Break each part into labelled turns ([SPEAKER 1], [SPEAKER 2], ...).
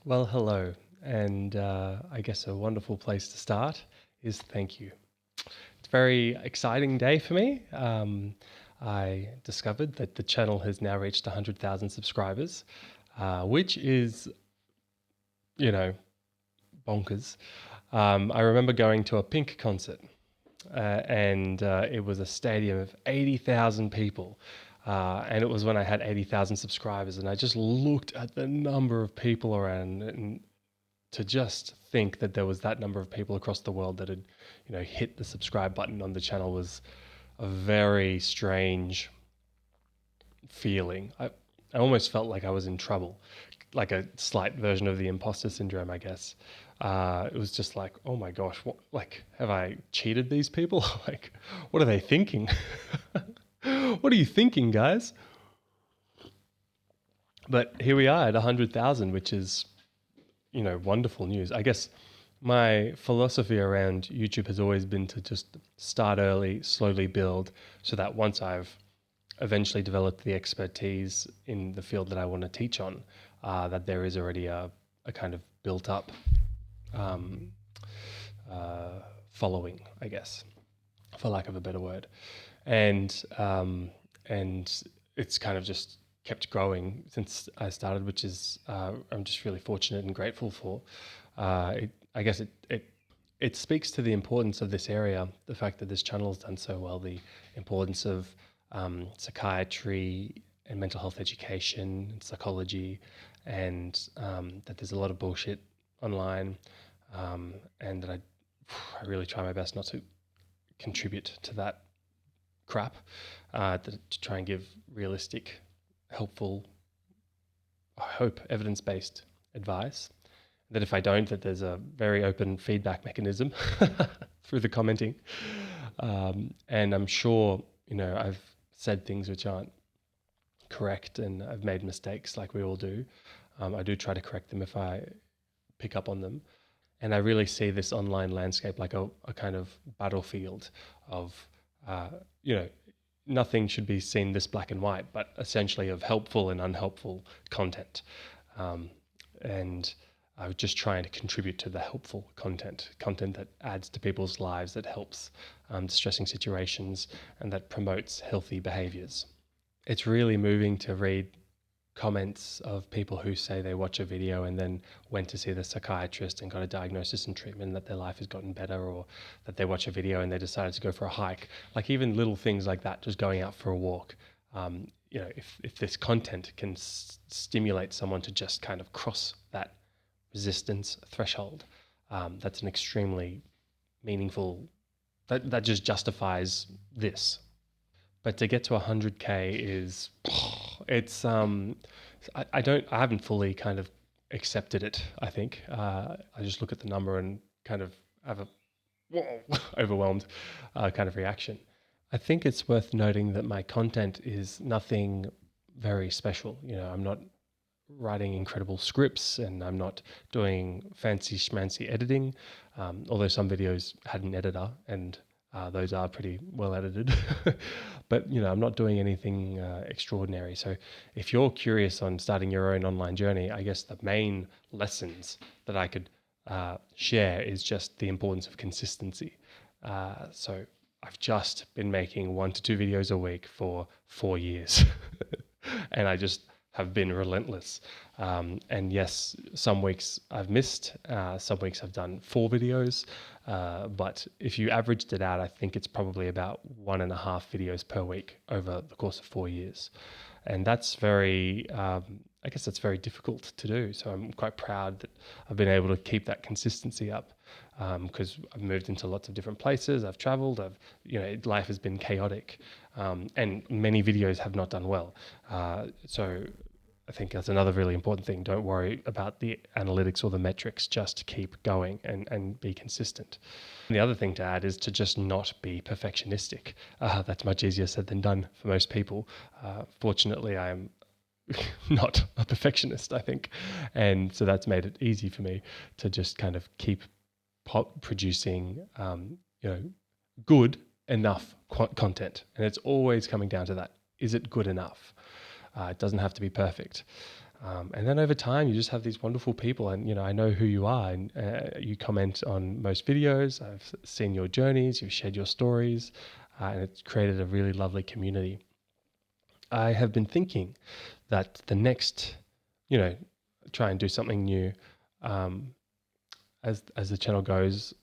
[SPEAKER 1] Well, hello. And I guess a wonderful place to start is thank you. It's a very exciting day for me. I discovered that the channel has now reached 100,000 subscribers, which is, you know, bonkers. I remember going to a Pink concert, and it was a stadium of 80,000 people. And it was when I had 80,000 subscribers, and I just looked at the number of people around, and to just think that there was that number of people across the world that had, hit the subscribe button on the channel was a very strange feeling. I almost felt like I was in trouble, like a slight version of the imposter syndrome, I guess. It was just like, oh my gosh, what, like, have I cheated these people? Like, what are they thinking? What are you thinking, guys? But here we are at 100,000, which is wonderful news. I guess my philosophy around YouTube has always been to just start early, slowly build, so that once I've eventually developed the expertise in the field that I want to teach on, that there is already a kind of built up um, following, I guess, for lack of a better word, and and it's kind of just kept growing since I started, which is I'm just really fortunate and grateful for. I guess it speaks to the importance of this area, the fact that this channel has done so well, the importance of psychiatry and mental health education and psychology, and that there's a lot of bullshit online, and that I really try my best not to contribute to that crap, to try and give realistic, helpful, I hope, evidence based advice. That if I don't, that there's a very open feedback mechanism through the commenting. And I'm sure, I've said things which aren't correct and I've made mistakes like we all do. I do try to correct them if I pick up on them. And I really see this online landscape like a kind of battlefield of, uh, you know, nothing should be seen this black and white, but essentially of helpful and unhelpful content. Um, and I was just trying to contribute to the helpful content that adds to people's lives, that helps distressing situations, and that promotes healthy behaviors. It's really moving to read comments of people who say they watch a video and then went to see the psychiatrist and got a diagnosis and treatment, that their life has gotten better, or that they watch a video and they decided to go for a hike. Like even little things like that, just going out for a walk. If this content can stimulate someone to just kind of cross that resistance threshold, that's an extremely meaningful, that just justifies this. But to get to 100K is, it's I haven't fully kind of accepted it. I think I just look at the number and kind of have a whoa, overwhelmed kind of reaction. I think it's worth noting that my content is nothing very special. I'm not writing incredible scripts and I'm not doing fancy schmancy editing, although some videos had an editor and those are pretty well edited. But I'm not doing anything extraordinary. So if you're curious on starting your own online journey, I guess the main lessons that I could share is just the importance of consistency. So I've just been making 1 to 2 videos a week for 4 years, and I just have been relentless. And yes, some weeks I've missed, some weeks I've done 4 videos. But if you averaged it out, I think it's probably about 1.5 videos per week over the course of 4 years. And that's very, I guess that's very difficult to do. So I'm quite proud that I've been able to keep that consistency up, because I've moved into lots of different places. I've traveled. Life has been chaotic, and many videos have not done well. So I think that's another really important thing. Don't worry about the analytics or the metrics, just keep going and be consistent. And the other thing to add is to just not be perfectionistic. That's much easier said than done for most people. Fortunately, I am not a perfectionist, I think. And so that's made it easy for me to just kind of keep producing, good enough content. And it's always coming down to that. Is it good enough? It doesn't have to be perfect. And then over time, you just have these wonderful people, and I know who you are, and you comment on most videos. I've seen your journeys, you've shared your stories, and it's created a really lovely community. I have been thinking that the next, try and do something new, um, as the channel grows.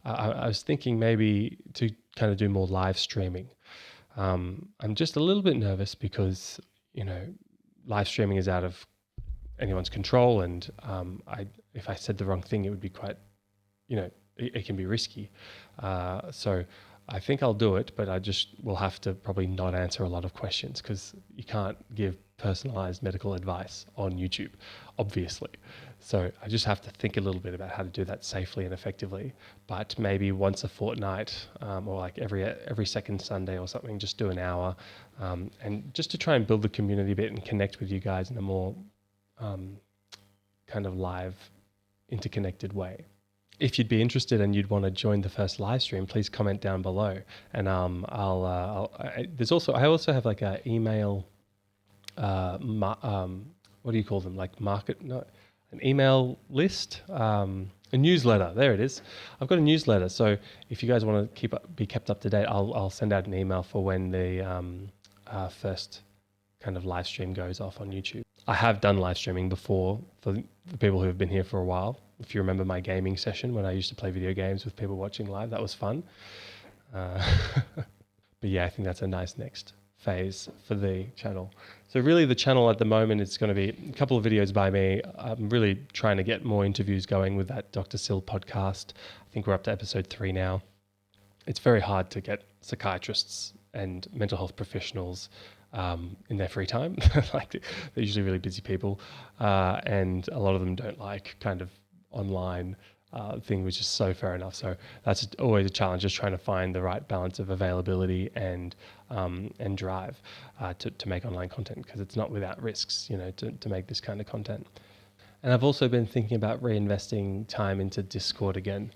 [SPEAKER 1] I was thinking maybe to kind of do more live streaming. I'm just a little bit nervous because live streaming is out of anyone's control, and if I said the wrong thing, it would be quite, it can be risky. So I think I'll do it, but I just will have to probably not answer a lot of questions because you can't give personalized medical advice on YouTube, obviously. So I just have to think a little bit about how to do that safely and effectively. But maybe once a fortnight, or like every second Sunday or something, just do an hour, and just to try and build the community a bit and connect with you guys in a more kind of live, interconnected way. If you'd be interested and you'd want to join the first live stream, please comment down below. And I also have like a email, what do you call them? Like an email list, a newsletter. There it is. I've got a newsletter. So if you guys want to be kept up to date, I'll send out an email for when the first kind of live stream goes off on YouTube. I have done live streaming before for the people who have been here for a while. If you remember my gaming session when I used to play video games with people watching live, that was fun. But yeah, I think that's a nice next phase for the channel. So really the channel at the moment, it's going to be a couple of videos by me. I'm really trying to get more interviews going with that Dr. Sil podcast. I think we're up to episode 3 now. It's very hard to get psychiatrists and mental health professionals in their free time. Like they're usually really busy people, and a lot of them don't like kind of online thing, which is so fair enough. So that's always a challenge, just trying to find the right balance of availability and drive to make online content, because it's not without risks, to make this kind of content. And I've also been thinking about reinvesting time into Discord again.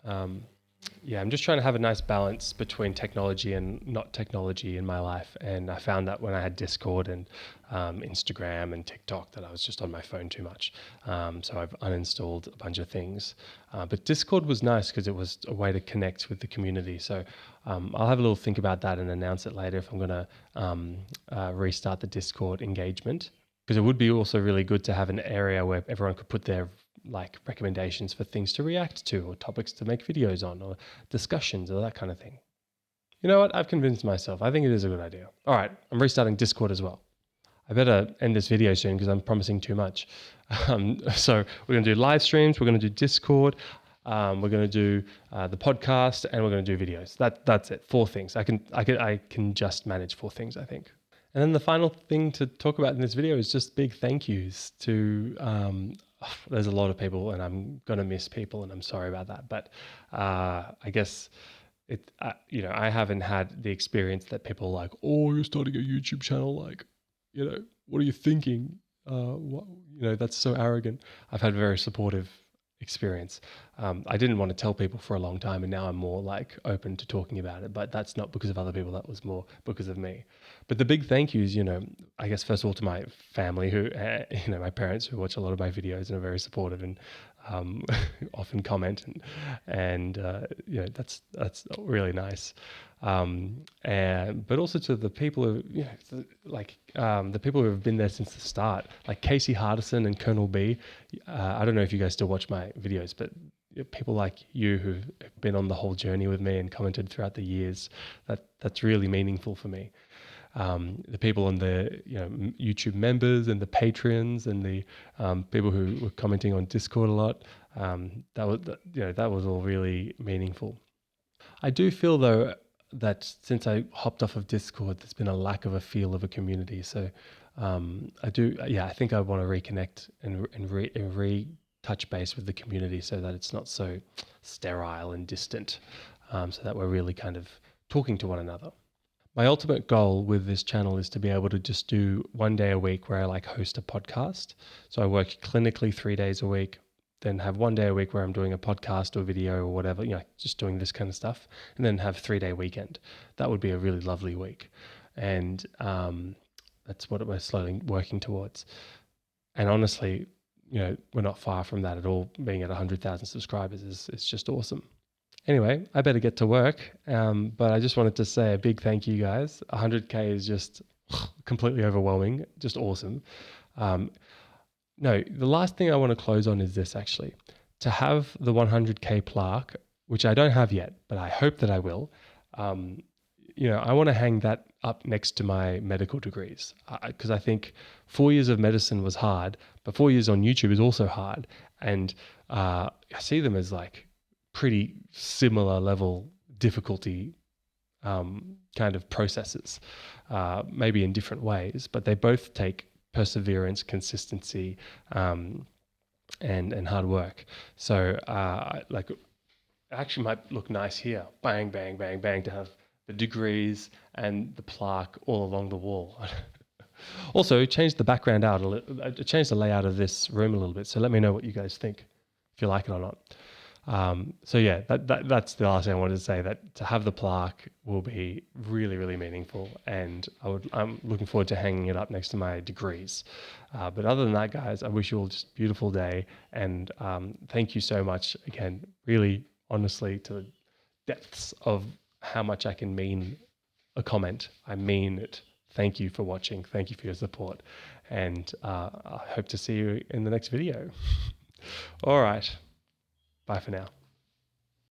[SPEAKER 1] I'm just trying to have a nice balance between technology and not technology in my life. And I found that when I had Discord and Instagram and TikTok, that I was just on my phone too much. So I've uninstalled a bunch of things. But Discord was nice because it was a way to connect with the community. So I'll have a little think about that and announce it later if I'm going to restart the Discord engagement. Because it would be also really good to have an area where everyone could put their recommendations for things to react to, or topics to make videos on, or discussions, or that kind of thing. You know what? I've convinced myself. I think it is a good idea. All right, I'm restarting Discord as well. I better end this video soon because I'm promising too much. So we're going to do live streams. We're going to do Discord. We're going to do the podcast, and we're going to do videos. That's it. 4 things. I can just manage 4 things, I think. And then the final thing to talk about in this video is just big thank yous to. There's a lot of people, and I'm gonna miss people, and I'm sorry about that. But I guess I haven't had the experience that people are like, oh, you're starting a YouTube channel, like, what are you thinking? That's so arrogant. I've had very supportive experience. I didn't want to tell people for a long time, and now I'm more like open to talking about it, but that's not because of other people. That was more because of me. But the big thank yous, I guess first of all to my family who, my parents who watch a lot of my videos and are very supportive and often comment, and that's really nice. But also to the people who, the people who have been there since the start, like Casey Hardison and Colonel B. I don't know if you guys still watch my videos, but people like you who've been on the whole journey with me and commented throughout the years, that's really meaningful for me. The people on the YouTube members and the patrons and the people who were commenting on Discord a lot, that was all really meaningful. I do feel though that since I hopped off of Discord, there's been a lack of a feel of a community. So I think I want to reconnect and touch base with the community so that it's not so sterile and distant, so that we're really kind of talking to one another. My ultimate goal with this channel is to be able to just do 1 day a week where I host a podcast. So I work clinically 3 days a week, then have 1 day a week where I'm doing a podcast or video or whatever, just doing this kind of stuff, and then have 3-day weekend. That would be a really lovely week. And that's what we're slowly working towards. And honestly, we're not far from that at all. Being at 100,000 subscribers is just awesome. Anyway, I better get to work. But I just wanted to say a big thank you, guys. 100K is just completely overwhelming, just awesome. No, the last thing I want to close on is this actually. To have the 100K plaque, which I don't have yet, but I hope that I will, I want to hang that up next to my medical degrees because I think 4 years of medicine was hard, but 4 years on YouTube is also hard. And I see them as like pretty similar level difficulty kind of processes, maybe in different ways, but they both take perseverance, consistency, and hard work. So like, it actually might look nice here. Bang, bang, bang, bang, to have the degrees and the plaque all along the wall. Also, change the background out a little, change the layout of this room a little bit. So let me know what you guys think, if you like it or not. So yeah, that's the last thing I wanted to say, that to have the plaque will be really, really meaningful. And I'm looking forward to hanging it up next to my degrees. But other than that, guys, I wish you all just a beautiful day. And thank you so much again, really, honestly, to the depths of how much I can mean a comment. I mean it. Thank you for watching. Thank you for your support. And I hope to see you in the next video. All right. Bye for now.